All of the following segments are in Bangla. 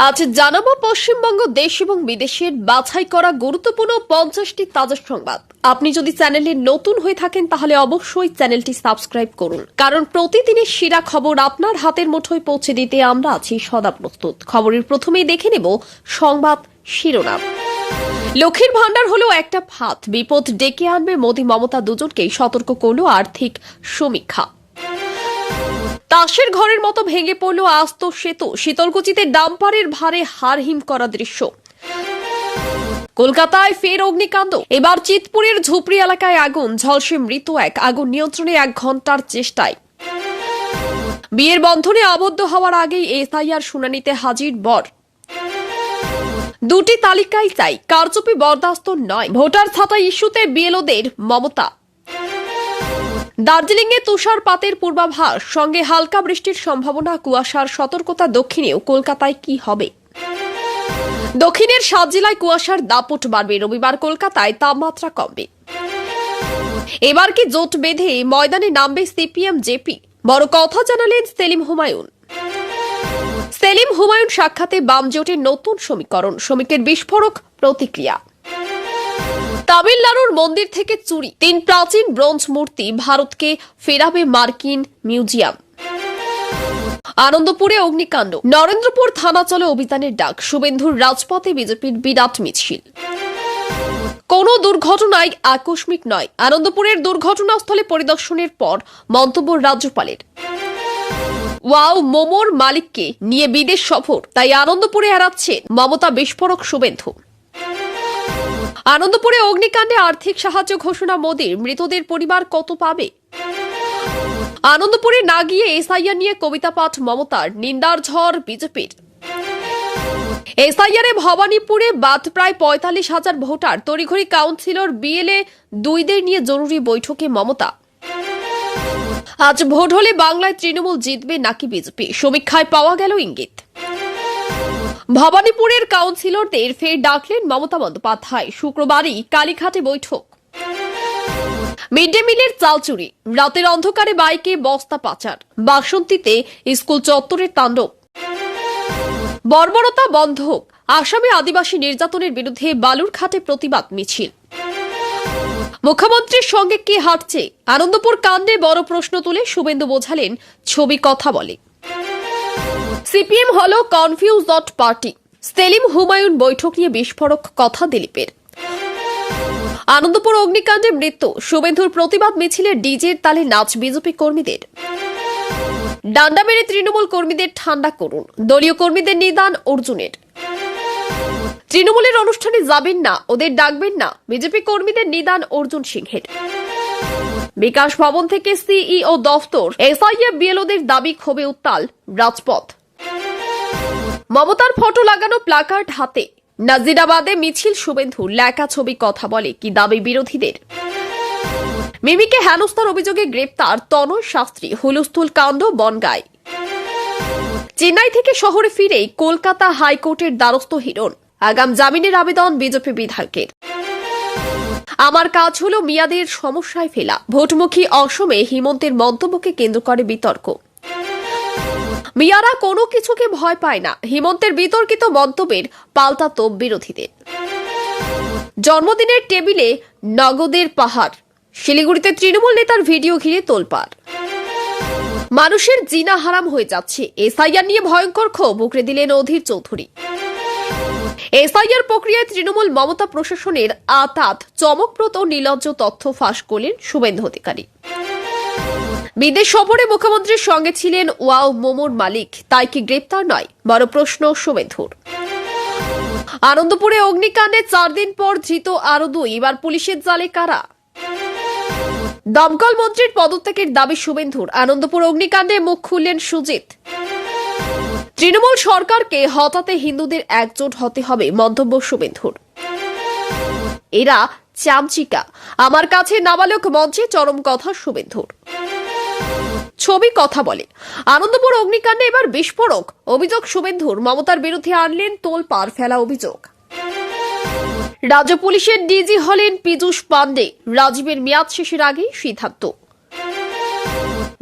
আজ জানাবো পশ্চিমবঙ্গ দেশ এবং বিদেশের বাছাই করা গুরুত্বপূর্ণ 50টি তাজা সংবাদ। আপনি যদি চ্যানেলে নতুন হয়ে থাকেন তাহলে অবশ্যই চ্যানেলটি সাবস্ক্রাইব করুন, কারণ প্রতিদিনের সেরা খবর আপনার হাতের মুঠোয় পৌঁছে দিতে আমরা আছি সদা প্রস্তুত। খবরের প্রথমেই দেখে নেব সংবাদ শিরোনাম। লক্ষ্মীর ভান্ডার হলো একটা ফাঁদ, বিপদ ডেকে আনবে। মোদী মমতা দুজনকেই সতর্ক করল আর্থিক সমীক্ষা। তাসের ঘরের মতো ভেঙে পড়ল আস্ত সেতু, শীতলকুচিতে ডাম্পারের ভারে হাড়হিম করা দৃশ্য। কলকাতায় ফের অগ্নিকাণ্ড, এবার চিতপুরের ঝুপড়ি এলাকায় আগুন, ঝলসে মৃত এক, আগুন নিয়ন্ত্রণে 1 ঘন্টার চেষ্টায়। বিয়ের বন্ধনে আবদ্ধ হওয়ার আগেই এসআইআর শুনানিতে হাজির বর। দুটি তালিকাই চাই, কারচুপি বরদাস্ত নয়। ভোটার ছাঁটাই ইস্যুতে বিএলওদের মমতা। দার্জিলিংয়ে তুষারপাতের পূর্বাভাস, সঙ্গে হালকা বৃষ্টির সম্ভাবনা, কুয়াশার সতর্কতা। দক্ষিণেও কলকাতায় কি হবে? দক্ষিণের 7 জেলায় কুয়াশার দাপট বাড়বে, রবিবার কলকাতায় তাপমাত্রা কমবে। এবার কি জোট বেঁধে ময়দানে নামবে সিপিএম জেপি? বড় কথা জানালেন সেলিম হুমায়ুন। সেলিম হুমায়ুন সাক্ষাতে বাম জোটের নতুন সমীকরণ, শ্রমিকের বিস্ফোরক প্রতিক্রিয়া। তামিলনাড়ুর মন্দির থেকে চুরি 3 প্রাচীন ব্রোঞ্জ মূর্তি, ভারতকে ফেরাবে মার্কিন মিউজিয়াম। আনন্দপুরে অগ্নিকাণ্ড, নরেন্দ্রপুর থানা চলে অভিযানের ডাক, শুভেন্দুর রাজপথে বিজেপির বিরাট মিছিল। কোনো দুর্ঘটনায় আকস্মিক নয়, আনন্দপুরের দুর্ঘটনাস্থলে পরিদর্শনের পর মন্তব্য রাজ্যপালের। ওয়াও মোমোর মালিককে নিয়ে বিদেশ সফর, তাই আনন্দপুরে এড়াচ্ছেন মমতা, বিস্ফোরক শুভেন্দু। আনন্দপুরে অগ্নিকাণ্ডে আর্থিক সাহায্য ঘোষণা মোদীর, মৃতদের পরিবার কত পাবে? আনন্দপুরে না গিয়ে এসআইআর নিয়ে কবিতা পাঠ মমতার, নিন্দার ঝড় বিজেপির। এসআইআরে ভবানীপুরে বাদ প্রায় 45,000 ভোটার, তড়িঘড়ি কাউন্সিলর বিএলএ 2দের নিয়ে জরুরি বৈঠকে মমতা। আজ ভোট হলে বাংলায় তৃণমূল জিতবে নাকি বিজেপি, সমীক্ষায় পাওয়া গেল ইঙ্গিত। ভবানীপুরের কাউন্সিলরদের ফের ডাকলেন মমতা বন্দ্যোপাধ্যায়, শুক্রবারই কালীঘাটে বৈঠক। মিড ডে মিলের চাল চুরি, রাতের অন্ধকারে বাইকে বস্তা পাচার, বাসন্তীতে স্কুল চত্বরের তাণ্ডব। বর্বরতা বন্ধ, আসামে আদিবাসী নির্যাতনের বিরুদ্ধে বালুরঘাটে প্রতিবাদ মিছিল। মুখ্যমন্ত্রীর সঙ্গে কে হাঁটছে? আনন্দপুর কাণ্ডে বড় প্রশ্ন তুলে শুভেন্দু বোঝালেন ছবি কথা বলে। সিপিএম হল কনফিউজড পার্টি, সেলিম হুমায়ুন বৈঠক নিয়ে বিস্ফোরক কথা দিলীপের। আনন্দপুর অগ্নিকাণ্ডে মৃত্যু, শুভেন্দুর প্রতিবাদ মিছিলে ডিজের তালে নাচ বিজেপি কর্মীদের। ডান্ডা মেরে তৃণমূল কর্মীদের ঠান্ডা করুন, দলীয় কর্মীদের নিদান অর্জুনের। তৃণমূলের অনুষ্ঠানে যাবেন না, ওদের ডাকবেন না, বিজেপি কর্মীদের নিদান অর্জুন সিংহের। বিকাশ ভবন থেকে সিইও দফতর, এসআইএফ বিএলওদের দাবি, ক্ষোভে উত্তাল রাজপথ। মমতার ফটো লাগানো প্লাকার্ড হাতে, নাজিরাবাদে মিছিল শুভেন্দু, লেখা ছবি কথা বলে, কি দাবি বিরোধীদের। মিমিকে হেনস্থার অভিযোগে গ্রেপ্তার তনয় শাস্ত্রী, হুলস্থুল কাণ্ড বনগাঁয়। চেন্নাই থেকে শহরে ফিরেই কলকাতা হাইকোর্টের দ্বারস্থ হিরণ, আগাম জামিনের আবেদন বিজেপি বিধায়কের। আমার কাজ হলো মিয়াদের সমস্যায় ফেলা, ভোটমুখী অসমে হিমন্তের মন্তব্যকে কেন্দ্র করে বিতর্ক। মিয়ারা কোনো কিছুকে ভয় পায় না, হিমন্তের বিতর্কিত মন্তব্যের পাল্টা তোপ বিরোধীদের। জন্মদিনের টেবিলে নগদের পাহাড়, শিলিগুড়িতে তৃণমূল নেতার ভিডিও ঘিরে তোলপাড়। মানুষের জিনা হারাম হয়ে যাচ্ছে, এসআইআর নিয়ে ভয়ঙ্কর ক্ষোভ উগরে দিলেন অধীর চৌধুরী। এসআইআর প্রক্রিয়ায় তৃণমূল মমতা প্রশাসনের আতাত, চমকপ্রদ ও নির্লজ্জ তথ্য ফাঁস করলেন শুভেন্দু অধিকারী। বিদেশ সফরে মুখ্যমন্ত্রীর সঙ্গে ছিলেন ওয়াও মোমোর মালিক, তাই কি গ্রেপ্তার নয়? বড় প্রশ্ন শুভেন্দুর। আনন্দপুরে অগ্নিকাণ্ডে 4 দিন পর ধৃত আরো 2, এবার পুলিশের জালে কারা? দমকল মন্ত্রীর পদত্যাগের দাবি শুভেন্দুর, আনন্দপুর অগ্নিকাণ্ডে মুখ খুললেন সুজিত। তৃণমূল সরকারকে হটাতে হিন্দুদের একজোট হতে হবে, মন্তব্য শুভেন্দুর। এরা চামচিকা, আমার কাছে নাবালক মঞ্চে চরম কথা শুভেন্দুর। ছবি কথা বলে, আনন্দপুর অগ্নিকাণ্ডে এবার বিস্ফোরক অভিযোগ শুভেন্দুর, মমতার বিরুদ্ধে আনলেন তোলপাড় ফেলা অভিযোগ। রাজ্য পুলিশের ডিজি হলেন পীযূষ পান্ডে, রাজীবের মেয়াদ শেষের আগেই সিদ্ধান্ত।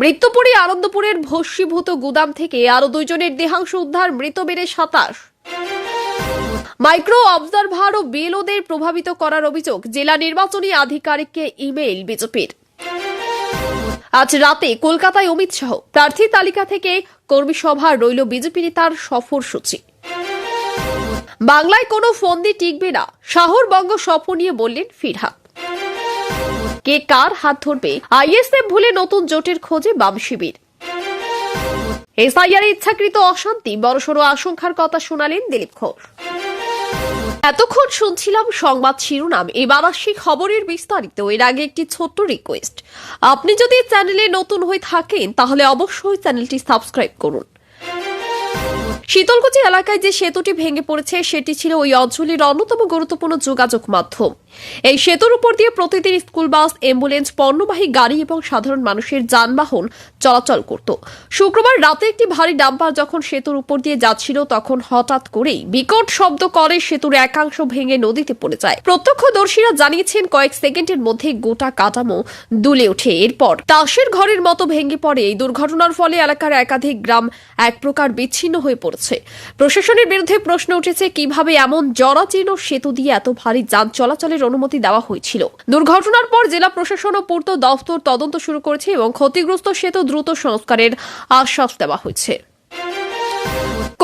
মৃত্যুপুরে আনন্দপুরের ভস্মীভূত গুদাম থেকে আরো 2 জনের দেহাংশ উদ্ধার, মৃত বেড়ে 27। মাইক্রো অবজারভার ও বিএলওদের প্রভাবিত করার অভিযোগ জেলা নির্বাচনী আধিকারিককে ইমেইল বিজেপির। আজ রাতে কলকাতায় অমিত শাহ প্রার্থী তালিকা থেকে কর্মী সভা রইল বিজেপি নেতার সফর সূচি। বাংলায় কোনো ফন্দি টিকবে না, শাহর বঙ্গ সফর নিয়ে বললেন ফিরহাদ। কে কার হাত ধরবে, আইএসএফ ভুলে নতুন জোটের খোঁজে বাম শিবির। এসআইআর ইচ্ছাকৃত অশান্তি বড়সড় আশঙ্কার কথা শোনালেন দিলীপ ঘোষ। এতক্ষণ শুনছিলাম সংবাদ শিরোনাম, এবার আসছি খবরের বিস্তারিত। এর আগে একটি ছোট্ট রিকোয়েস্ট, আপনি যদি চ্যানেলে নতুন হয়ে থাকেন তাহলে অবশ্যই চ্যানেলটি সাবস্ক্রাইব করুন। শীতলকুচি এলাকায় যে সেতুটি ভেঙে পড়েছে সেটি ছিল ওই অঞ্চলের অন্যতম গুরুত্বপূর্ণ যোগাযোগ মাধ্যম। এই সেতুর উপর দিয়ে প্রতিদিন স্কুল বাস, অ্যাম্বুলেন্স, পণ্যবাহী গাড়ি এবং সাধারণ মানুষের যানবাহন চলাচল করত। শুক্রবার রাতে একটি ভারী ডাম্পার যখন সেতুর উপর দিয়ে যাচ্ছিল তখন হঠাৎ করেই বিকট শব্দ করে সেতুর একাংশ ভেঙে নদীতে পড়ে যায়। প্রত্যক্ষদর্শীরা জানিয়েছেন কয়েক সেকেন্ডের মধ্যে গোটা কাঠামো দুলে ওঠে। এরপর তাসের ঘরের মতো ভেঙে পড়ে। এই দুর্ঘটনার ফলে এলাকার একাধিক গ্রাম এক প্রকার বিচ্ছিন্ন হয়ে পড়েছে। প্রশাসনের বিরুদ্ধে প্রশ্ন উঠেছে, কিভাবে এমন জরাজীর্ণ সেতু দিয়ে এত ভারী যান চলাচলের অনুমতি দেওয়া হয়েছিল। দুর্ঘটনার পর জেলা প্রশাসন ও পূর্ত দফতর তদন্ত শুরু করেছে এবং ক্ষতিগ্রস্ত সেতু দ্রুত সংস্কারের আশ্বাস দেওয়া হয়েছে।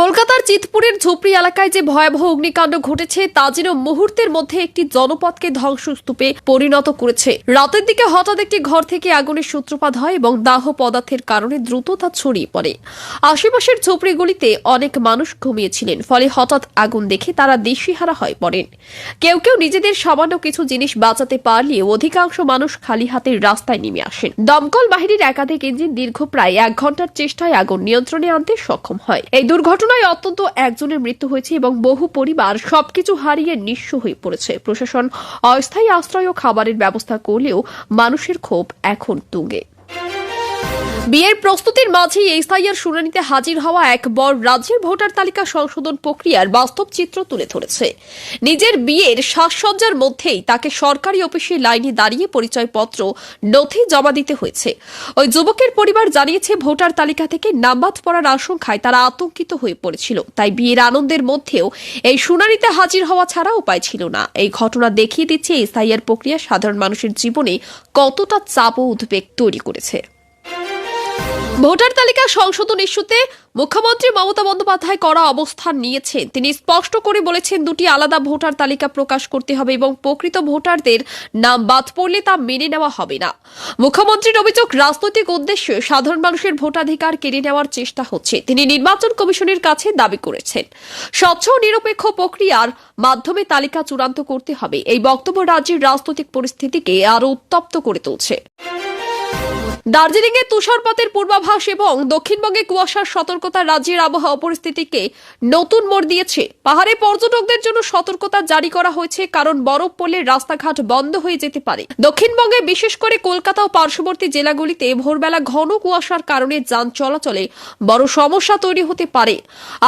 কলকাতার চিতপুরের ঝুপড়ি এলাকায় যে ভয়াবহ অগ্নিকাণ্ড ঘটেছে তা যেন মুহূর্তের মধ্যে একটি জনপদকে ধ্বংসস্তূপে পরিণত করেছে। রাতের দিকে হঠাৎ একটি ঘর থেকে আগুনের সূত্রপাত হয় এবং দাহ পদার্থের কারণে দ্রুত তা ছড়িয়ে পড়ে। আশেপাশের ঝুপড়িগুলিতে অনেক মানুষ ঘুমিয়েছিলেন, ফলে হঠাৎ আগুন দেখে তারা দিশেহারা হয়ে পড়েন। কেউ কেউ নিজেদের সামান্য কিছু জিনিস বাঁচাতে পারলেও অধিকাংশ মানুষ খালি হাতে রাস্তায় নেমে আসেন। দমকল বাহিনীর একাধিক ইঞ্জিন দীর্ঘ প্রায় 1 ঘন্টার চেষ্টায় আগুন নিয়ন্ত্রণে আনতে সক্ষম হয়। এই দুর্ঘটনায় অন্তত একজনের মৃত্যু হয়েছে এবং বহু পরিবার সবকিছু হারিয়ে নিঃস্ব হয়ে পড়েছে। প্রশাসন অস্থায়ী আশ্রয় ও খাবারের ব্যবস্থা করলেও মানুষের ক্ষোভ এখন তুঙ্গে। বিয়ের প্রস্তুতির মাঝেই এসআইআর শুনানিতে হাজির হওয়া এক বর রাজ্যের ভোটার তালিকা সংশোধন প্রক্রিয়ার বাস্তব চিত্র তুলে ধরেছে। নিজের বিয়ের সাজসজ্জার মধ্যেই তাকে সরকারি অফিসে লাইনে দাঁড়িয়ে পরিচয়পত্র নথি জমা দিতে হয়েছে। ওই যুবকের পরিবার জানিয়েছে, ভোটার তালিকা থেকে নাম বাদ পড়ার আশঙ্কায় তারা আতঙ্কিত হয়ে পড়েছিল। তাই বিয়ের আনন্দের মধ্যেও এই শুনানিতে হাজির হওয়া ছাড়া উপায় ছিল না। এই ঘটনা দেখিয়ে দিচ্ছে এসআইআর প্রক্রিয়া সাধারণ মানুষের জীবনে কতটা চাপ ও উদ্বেগ তৈরি করেছে। ভোটার তালিকা সংশোধন ইস্যুতে মুখ্যমন্ত্রী মমতা বন্দ্যোপাধ্যায় কড়া অবস্থান নিয়েছেন। তিনি স্পষ্ট করে বলেছেন, দুটি আলাদা ভোটার তালিকা প্রকাশ করতে হবে এবং প্রকৃত ভোটারদের নাম বাদ পড়লে তা মেনে নেওয়া হবে না। মুখ্যমন্ত্রীর অভিযোগ, রাজনৈতিক উদ্দেশ্যে সাধারণ মানুষের ভোটাধিকার কেড়ে নেওয়ার চেষ্টা হচ্ছে। তিনি নির্বাচন কমিশনের কাছে দাবি করেছেন, স্বচ্ছ ও নিরপেক্ষ প্রক্রিয়ার মাধ্যমে তালিকা চূড়ান্ত করতে হবে। এই বক্তব্য রাজ্যের রাজনৈতিক পরিস্থিতিকে আরও উত্তপ্ত করে তুলছে। দার্জিলিংয়ে তুষারপাতের পূর্বাভাস এবং দক্ষিণবঙ্গে কুয়াশার সতর্কতা রাজ্যের আবহাওয়া পরিস্থিতিকে নতুন মোড় দিয়েছে। পাহাড়ে পর্যটকদের জন্য সতর্কতা জারি করা হয়েছে, কারণ বরফ পড়লে রাস্তাঘাট বন্ধ হয়ে যেতে পারে। দক্ষিণবঙ্গে বিশেষ করে কলকাতা ও পার্শ্ববর্তী জেলাগুলিতে ভোরবেলা ঘন কুয়াশার কারণে যান চলাচলে বড় সমস্যা তৈরি হতে পারে।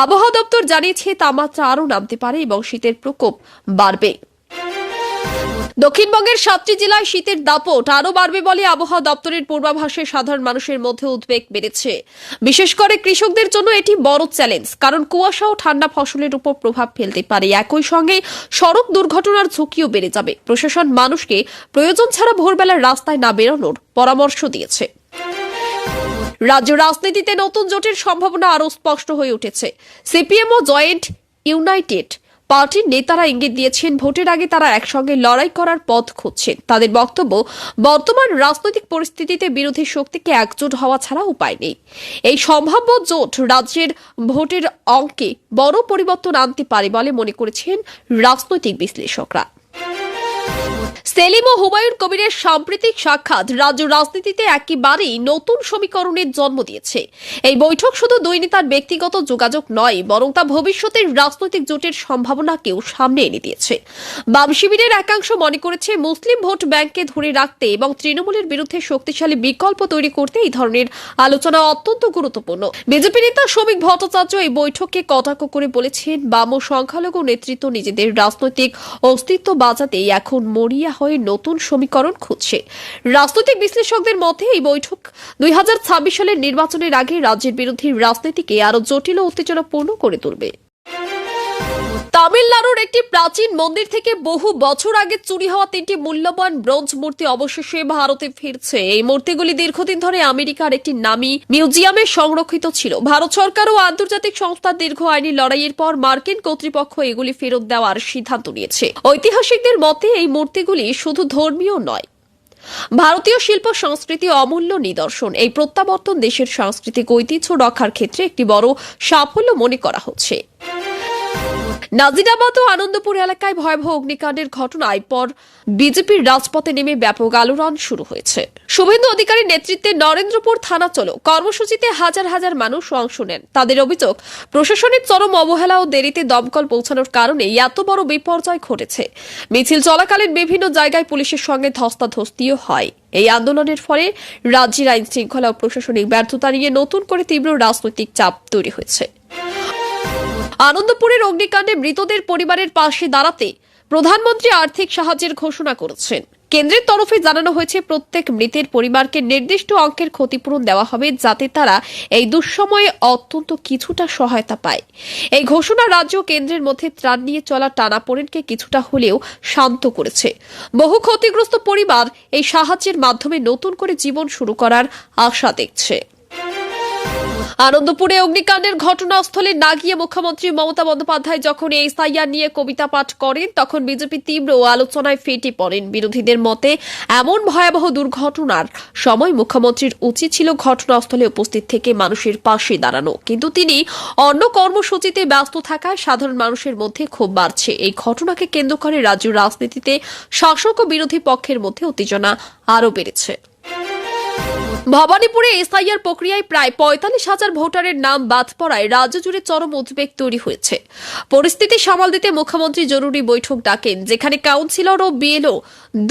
আবহাওয়া দপ্তর জানিয়েছে, তাপমাত্রা আরও নামতে পারে এবং শীতের প্রকোপ বাড়বে। দক্ষিণবঙ্গের 7টি জেলায় শীতের দাপট আরও বাড়বে বলে আবহাওয়া দপ্তরের পূর্বাভাসে সাধারণ মানুষের মধ্যে উদ্বেগ বেড়েছে। বিশেষ করে কৃষকদের জন্য এটি বড় চ্যালেঞ্জ, কারণ কুয়াশা ও ঠান্ডা ফসলের উপর প্রভাব ফেলতে পারে। একই সঙ্গে সড়ক দুর্ঘটনার ঝুঁকিও বেড়ে যাবে। প্রশাসন মানুষকে প্রয়োজন ছাড়া ভোরবেলা রাস্তায় না বেরোনোর পরামর্শ দিয়েছে। রাজ্য রাজনীতিতে নতুন জোটের সম্ভাবনা আরও স্পষ্ট হয়ে উঠেছে। সিপিএম ও জয়েন্ট ইউনাইটেড পার্টির নেতারা ইঙ্গিত দিয়েছেন, ভোটের আগে তারা একসঙ্গে লড়াই করার পথ খুঁজছেন। তাদের বক্তব্য, বর্তমান রাজনৈতিক পরিস্থিতিতে বিরোধী শক্তিকে একজোট হওয়া ছাড়া উপায় নেই। এই সম্ভাব্য জোট রাজ্যের ভোটের অঙ্কে বড় পরিবর্তন আনতে পারে বলে মনে করেছেন রাজনৈতিক বিশ্লেষকরা। সেলিম ও হুমায়ুন কবিরের সাম্প্রতিক সাক্ষাৎ রাজ্য রাজনীতিতে একেবারেই নতুন সমীকরণের জন্ম দিয়েছে। এই বৈঠক শুধু দুই নেতার ব্যক্তিগত যোগাযোগ নয়, বরং তা ভবিষ্যতের রাজনৈতিক জোটের সম্ভাবনাকেও সামনে এনে দিয়েছে। বাম শিবিরের একাংশ মনে করেছে, মুসলিম ভোট ব্যাংককে ধরে রাখতে এবং তৃণমূলের বিরুদ্ধে শক্তিশালী বিকল্প তৈরি করতে এই ধরনের আলোচনা অত্যন্ত গুরুত্বপূর্ণ। বিজেপি নেতা শ্রমিক ভট্টাচার্য এই বৈঠককে কটাক্ষ করে বলেছেন, বাম ও সংখ্যালঘু নেতৃত্ব নিজেদের রাজনৈতিক অস্তিত্ব বাঁচাতে এখন মরিয়া হয়ে নতুন সমীকরণ খুঁজছে। রাজনৈতিক বিশ্লেষকদের মতে এই বৈঠক 2026 সালের নির্বাচনের আগে রাজ্যের বিরোধী রাজনীতিকে আরো জটিল ও উত্তেজনাপূর্ণ করে তুলবে। তামিলনাড়ুর একটি প্রাচীন মন্দির থেকে বহু বছর আগে চুরি হওয়া 3টি মূল্যবান ব্রোঞ্জ মূর্তি অবশেষে ভারতে ফিরছে। এই মূর্তিগুলি দীর্ঘদিন ধরে আমেরিকার একটি নামী মিউজিয়ামে সংরক্ষিত ছিল। ভারত সরকার ও আন্তর্জাতিক সংস্থার দীর্ঘ আইনি লড়াইয়ের পর মার্কিন কর্তৃপক্ষ এগুলি ফেরত দেওয়ার সিদ্ধান্ত নিয়েছে। ঐতিহাসিকদের মতে এই মূর্তিগুলি শুধু ধর্মীয় নয়, ভারতীয় শিল্প সংস্কৃতি অমূল্য নিদর্শন। এই প্রত্যাবর্তন দেশের সাংস্কৃতিক ঐতিহ্য রক্ষার ক্ষেত্রে একটি বড় সাফল্য মনে করা হচ্ছে। নাজিরাবাদ ও আনন্দপুর এলাকায় ভয়াবহ অগ্নিকাণ্ডের ঘটনায় পর বিজেপির রাজপথে নেমে ব্যাপক আলোড়ন শুরু হয়েছে। শুভেন্দু অধিকারীর নেতৃত্বে নরেন্দ্রপুর থানা চলো কর্মসূচিতে হাজার হাজার মানুষ অংশ নেন। তাদের অভিযোগ, প্রশাসনের চরম অবহেলা ও দেরিতে দমকল পৌঁছানোর কারণে এত বড় বিপর্যয় ঘটেছে। মিছিল চলাকালীন বিভিন্ন জায়গায় পুলিশের সঙ্গে ধস্তাধস্তিও হয়। এই আন্দোলনের ফলে রাজ্যের আইন শৃঙ্খলা ও প্রশাসনিক ব্যর্থতা নিয়ে নতুন করে তীব্র রাজনৈতিক চাপ তৈরি হয়েছে। আনন্দপুরের অগ্নিকাণ্ডে মৃতদের পরিবারের পাশে দাঁড়াতে প্রধানমন্ত্রী আর্থিক সাহায্যের ঘোষণা করেছেন। কেন্দ্রের তরফে জানানো হয়েছে প্রত্যেক মৃতের পরিবারকে নির্দিষ্ট অঙ্কের ক্ষতিপূরণ দেওয়া হবে, যাতে তারা এই দুঃসময়ে অত্যন্ত কিছুটা সহায়তা পায়। এই ঘোষণা রাজ্য ও কেন্দ্রের মধ্যে ত্রাণ নিয়ে চলা টানাপোড়েনকে কিছুটা হলেও শান্ত করেছে। বহু ক্ষতিগ্রস্ত পরিবার এই সাহায্যের মাধ্যমে নতুন করে জীবন শুরু করার আশা দেখছে। আনন্দপুরে অগ্নিকাণ্ডের ঘটনাস্থলে না গিয়ে মুখ্যমন্ত্রী মমতা বন্দ্যোপাধ্যায় যখন এসআইআর নিয়ে কবিতা পাঠ করেন, তখন বিজেপি তীব্র আলোচনায় ফেটে পড়েন। বিরোধীদের মতে এমন ভয়াবহ দুর্ঘটনার সময় মুখ্যমন্ত্রীর উচিত ছিল ঘটনাস্থলে উপস্থিত থেকে মানুষের পাশে দাঁড়ানো, কিন্তু তিনি অন্য কর্মসূচিতে ব্যস্ত থাকায় সাধারণ মানুষের মধ্যে ক্ষোভ বাড়ছে। এই ঘটনাকে কেন্দ্র করে রাজ্য রাজনীতিতে শাসক ও বিরোধী পক্ষের মধ্যে উত্তেজনা আরও বেড়েছে। ভবানীপুরে এসআইআর প্রক্রিয়ায় প্রায় 45,000 ভোটারের নাম বাদ পড়ায় রাজ্য জুড়ে চরম উদ্বেগ তৈরি হয়েছে। পরিস্থিতি সামাল দিতে মুখ্যমন্ত্রী জরুরি বৈঠক ডাকেন, যেখানে কাউন্সিলর ও বিএলও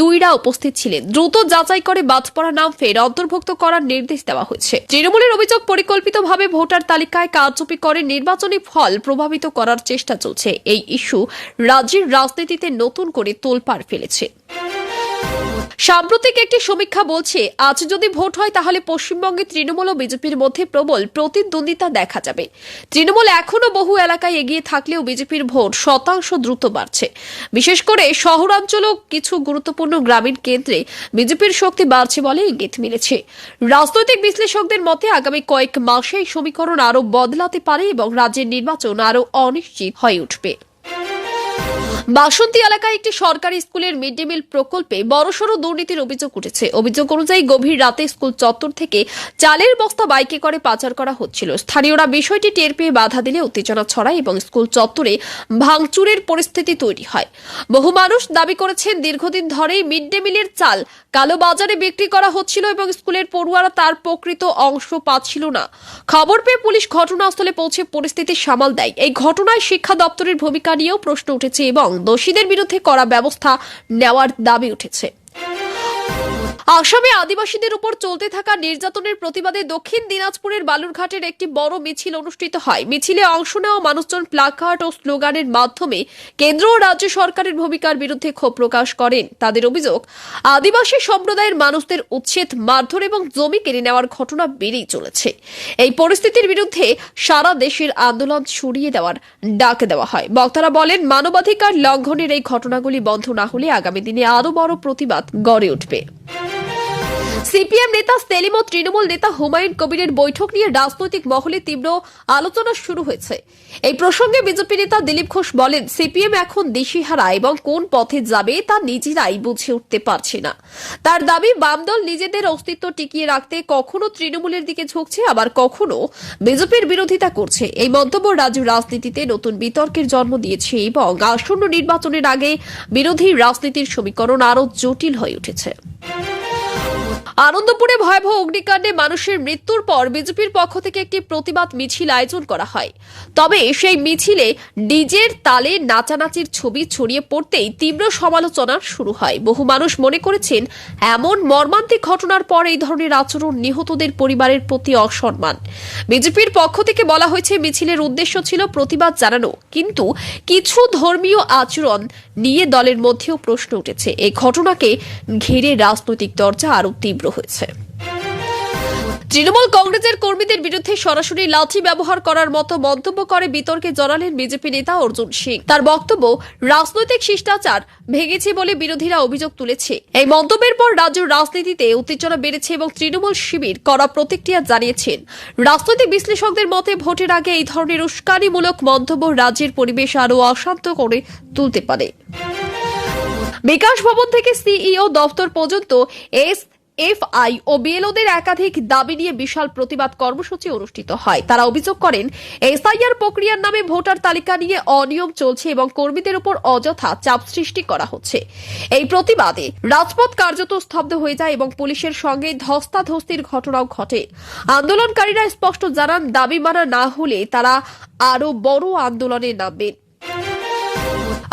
দুইরা উপস্থিত ছিলেন। দ্রুত যাচাই করে বাদ পড়া নাম ফের অন্তর্ভুক্ত করার নির্দেশ দেওয়া হয়েছে। তৃণমূলের অভিযোগ, পরিকল্পিতভাবে ভোটার তালিকায় কারচুপি করে নির্বাচনী ফল প্রভাবিত করার চেষ্টা চলছে। এই ইস্যু রাজ্যের রাজনীতিতে নতুন করে তোলপাড় ফেলেছে। সাম্প্রতিক একটি সমীক্ষা বলছে, আজ যদি ভোট হয় তাহলে পশ্চিমবঙ্গে তৃণমূল ও বিজেপির মধ্যে প্রবল প্রতিদ্বন্দ্বিতা দেখা যাবে। তৃণমূল এখনো বহু এলাকায় এগিয়ে থাকলেও বিজেপির ভোট শতাংশ দ্রুত বাড়ছে। বিশেষ করে শহরাঞ্চল ও কিছু গুরুত্বপূর্ণ গ্রামীণ কেন্দ্রে বিজেপির শক্তি বাড়ছে বলে ইঙ্গিত মিলেছে। রাজনৈতিক বিশ্লেষকদের মতে আগামী কয়েক মাসে এই সমীকরণ আরও বদলাতে পারে এবং রাজ্যের নির্বাচন আরও অনিশ্চিত হয়ে উঠবে। বাসন্তী এলাকায় একটি সরকারি স্কুলের মিড ডে মিল প্রকল্পে বড়সড় দুর্নীতির অভিযোগ উঠেছে। অভিযোগ অনুযায়ী গভীর রাতে স্কুল চত্বর থেকে চালের বস্তা বাইকে করে পাচার করা হচ্ছিল। স্থানীয়রা বিষয়টি টের পেয়ে বাধা দিলে উত্তেজনা ছড়ায় এবং স্কুল চত্বরে ভাঙচুরের পরিস্থিতি তৈরি হয়। বহু মানুষ দাবি করেছেন, দীর্ঘদিন ধরেই মিড ডে মিলের চাল কালো বাজারে বিক্রি করা হচ্ছিল এবং স্কুলের পড়ুয়ারা তার প্রকৃত অংশ পাচ্ছিল না। খবর পেয়ে পুলিশ ঘটনাস্থলে পৌঁছে পরিস্থিতি সামাল দেয়। এই ঘটনায় শিক্ষা দপ্তরের ভূমিকা নিয়েও প্রশ্ন উঠেছে এবং দোষীদের বিরুদ্ধে কড়া ব্যবস্থা নেওয়ার দাবি উঠেছে। আসামে আদিবাসীদের উপর চলতে থাকা নির্যাতনের প্রতিবাদে দক্ষিণ দিনাজপুরের বালুরঘাটের একটি বড় মিছিল অনুষ্ঠিত হয়। মিছিলে অংশ নেওয়া মানুষজন প্লাকার্ড ও স্লোগানের মাধ্যমে কেন্দ্র ও রাজ্য সরকারের ভূমিকার বিরুদ্ধে ক্ষোভ প্রকাশ করেন। তাদের অভিযোগ, আদিবাসী সম্প্রদায়ের মানুষদের উচ্ছেদ, মারধর এবং জমি কেড়ে নেওয়ার ঘটনা বেড়েই চলেছে। এই পরিস্থিতির বিরুদ্ধে সারা দেশের আন্দোলন ছড়িয়ে দেওয়ার ডাক দেওয়া হয়। বক্তারা বলেন, মানবাধিকার লঙ্ঘনের এই ঘটনাগুলি বন্ধ না হলে আগামী দিনে আরও বড় প্রতিবাদ গড়ে উঠবে। সিপিএম নেতা সেলিম ও তৃণমূল নেতা হুমায়ুন কবিরের বৈঠক নিয়ে রাজনৈতিক মহলে তীব্র আলোচনা শুরু হয়েছে। এই প্রসঙ্গে বিজেপি নেতা দিলীপ ঘোষ বলেন, সিপিএম এখন দিশেহারা এবং কোন পথে যাবে তা নিজেরাই বুঝে উঠতে পারছে না। তার দাবি, বামদল নিজেদের অস্তিত্ব টিকিয়ে রাখতে কখনো তৃণমূলের দিকে ঝুঁকছে, আবার কখনো বিজেপির বিরোধিতা করছে। এই মন্তব্য রাজ্য রাজনীতিতে নতুন বিতর্কের জন্ম দিয়েছে এবং আসন্ন নির্বাচনের আগে বিরোধী রাজনীতির সমীকরণ আরও জটিল হয়ে উঠেছে। আনন্দপুরে ভয়াবহ অগ্নিকাণ্ডে মানুষের মৃত্যুর পর বিজেপির পক্ষ থেকে একটি প্রতিবাদ মিছিল আয়োজন করা হয়। তবে সেই মিছিলে ডিজের তালে নাচানাচির ছবি ছড়িয়ে পড়তেই তীব্র সমালোচনা শুরু হয়। বহু মানুষ মনে করেছেন, এমন মর্মান্তিক ঘটনার পর এই ধরনের আচরণ নিহতদের পরিবারের প্রতি অসম্মান। বিজেপির পক্ষ থেকে বলা হয়েছে, মিছিলের উদ্দেশ্য ছিল প্রতিবাদ জানানো, কিন্তু কিছু ধর্মীয় আচরণ নিয়ে দলের মধ্যেও প্রশ্ন উঠেছে। এই ঘটনাকে ঘিরে রাজনৈতিক চর্চা আরও তীব্র হয়েছে। তৃণমূল কংগ্রেসের কর্মীদের বিরুদ্ধে সরাসরি লাঠি ব্যবহার করার মতো মন্তব্য করে বিতর্কে জড়ালেন বিজেপি নেতা অর্জুন সিং। তার বক্তব্য, রাজনৈতিক শিষ্টাচার ভেঙেছে বলে বিরোধীরা অভিযোগ তুলেছে। এই মন্তব্যের পর রাজ্যের রাজনীতিতে উত্তেজনা বেড়েছে এবং তৃণমূল শিবির কড়া প্রতিক্রিয়া জানিয়েছেন। রাজনৈতিক বিশ্লেষকদের মতে ভোটের আগে এই ধরনের উস্কানিমূলক মন্তব্য রাজ্যের পরিবেশ আরও অশান্ত করে তুলতে পারে। বিকাশ ভবন থেকে সিইও দপ্তর পর্যন্ত এসএফআই ও বিএলওদের একাধিক দাবি নিয়ে বিশাল প্রতিবাদ কর্মসূচি অনুষ্ঠিত হয়। তারা অভিযোগ করেন, এসআইআর প্রক্রিয়ার নামে ভোটার তালিকা নিয়ে অনিয়ম চলছে এবং কর্মীদের উপর অযথা চাপ সৃষ্টি করা হচ্ছে। এই প্রতিবাদে রাজপথ কার্যত স্তব্ধ হয়ে যায় এবং পুলিশের সঙ্গে ধস্তাধস্তির ঘটনাও ঘটে। আন্দোলনকারীরা স্পষ্ট জানান, দাবি মানা না হলে তারা আরো বড় আন্দোলনে নামবেন।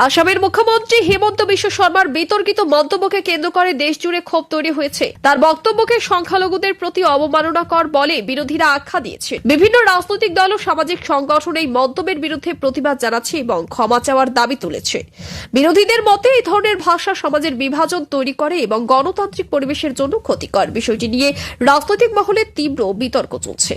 আসামের মুখ্যমন্ত্রী হিমন্ত বিশ্ব শর্মার বিতর্কিত মন্তব্যকে কেন্দ্র করে দেশজুড়ে ক্ষোভ তৈরি হয়েছে। তার বক্তব্যকে সংখ্যালঘুদের প্রতি অবমাননাকর বলে বিরোধীরা আখ্যা দিয়েছে। বিভিন্ন রাজনৈতিক দল ও সামাজিক সংগঠন এই মন্তব্যের বিরুদ্ধে প্রতিবাদ জানাচ্ছে এবং ক্ষমা চাওয়ার দাবি তুলেছে। বিরোধীদের মতে এই ধরনের ভাষা সমাজের বিভাজন তৈরি করে এবং গণতান্ত্রিক পরিবেশের জন্য ক্ষতিকর। বিষয়টি নিয়ে রাজনৈতিক মহলে তীব্র বিতর্ক চলছে।